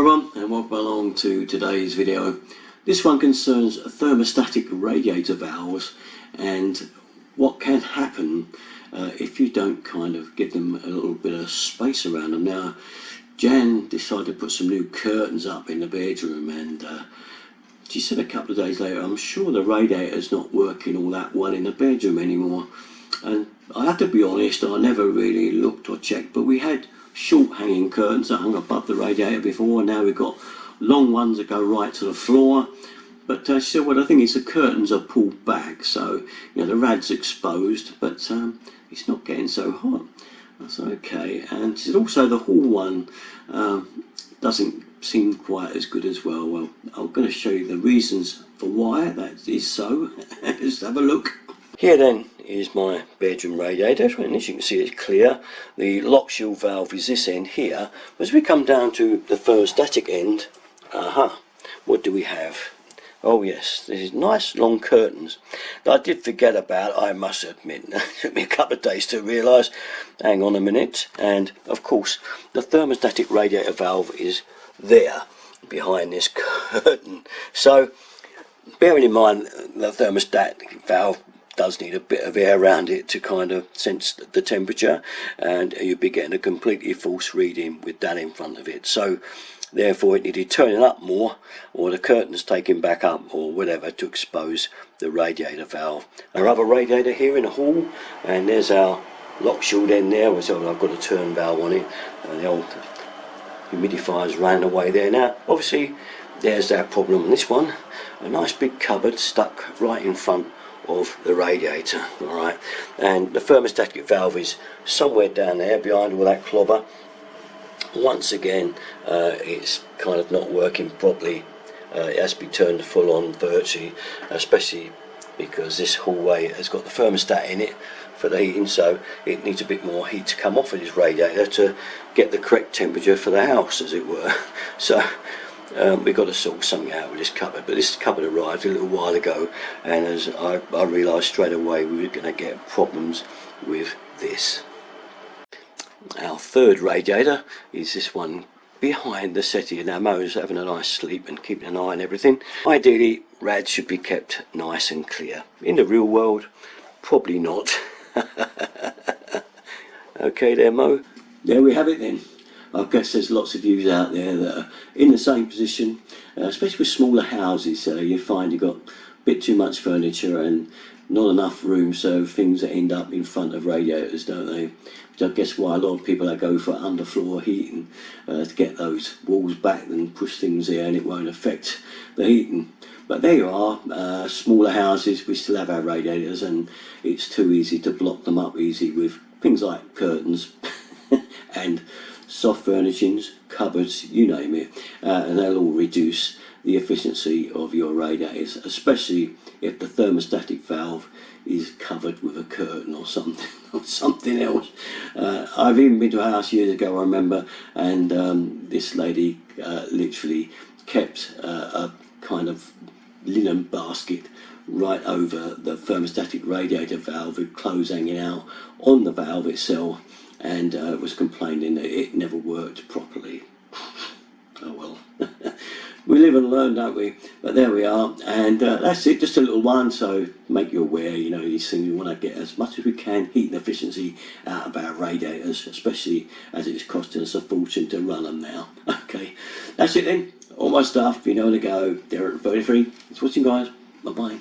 everyone, and welcome along to today's video. This one concerns thermostatic radiator valves and what can happen if you don't kind of give them a little bit of space around them. Now, Jan decided to put some new curtains up in the bedroom, and she said a couple of days later, I'm sure the radiator's not working all that well in the bedroom anymore. And I have to be honest, I never really looked or checked, but we had short hanging curtains that hung above the radiator before, and now we've got long ones that go right to the floor. But she said, well, I think it's the curtains are pulled back, so you know the rad's exposed, but it's not getting so hot. I said, okay. And she said also the hall one doesn't seem quite as good as well. Well, I'm going to show you the reasons for why that is so. Let's have a look. Here then is my bedroom radiator, and as you can see it's clear. The lock shield valve is this end here. As we come down to the thermostatic end, what do we have? Oh yes, these nice long curtains that I did forget about, I must admit. It took me a couple of days to realise. Hang on a minute. And of course the thermostatic radiator valve is there behind this curtain. So bearing in mind the thermostatic valve does need a bit of air around it to kind of sense the temperature, and you'd be getting a completely false reading with that in front of it. So therefore it needed turning up more, or the curtains taken back up, or whatever, to expose the radiator valve. Our other radiator here in the hall, and there's our lock shield end there, so I've got a turn valve on it, and the old humidifier's running away there. Now obviously there's our problem on this one, a nice big cupboard stuck right in front of the radiator. Alright, and the thermostatic valve is somewhere down there behind all that clobber. Once again, it's kind of not working properly. It has to be turned full on virtually, especially because this hallway has got the thermostat in it for the heating, so it needs a bit more heat to come off of this radiator to get the correct temperature for the house, as it were. So we've got to sort something out with this cupboard. But this cupboard arrived a little while ago, and as I realised straight away we were going to get problems with this. Our third radiator is this one behind the settee. Now Mo's having a nice sleep and keeping an eye on everything. Ideally rads should be kept nice and clear. In the real world, probably not. Okay there, Mo. There we have it then. I guess there's lots of you out there that are in the same position, especially with smaller houses. You find you've got a bit too much furniture and not enough room, so things that end up in front of radiators, don't they? Which I guess why a lot of people go for underfloor heating, to get those walls back and push things there, and it won't affect the heating. But there you are, smaller houses, we still have our radiators, and it's too easy to block them up easy with things like curtains and soft furnishings, cupboards, you name it, and they'll all reduce the efficiency of your radiators, especially if the thermostatic valve is covered with a curtain or something, or something else. I've even been to a house years ago, I remember, and this lady literally kept a kind of linen basket right over the thermostatic radiator valve with clothes hanging out on the valve itself, and was complaining that it never worked properly. Oh well. We live and learn, don't we? But there we are, and that's it, just a little one, so make you aware, you know, these things, we want to get as much as we can heat and efficiency out of our radiators, especially as it's costing us a fortune to run them now. Okay, that's it then, all my stuff, you know where to go, Derek 33, thanks for watching guys, bye bye.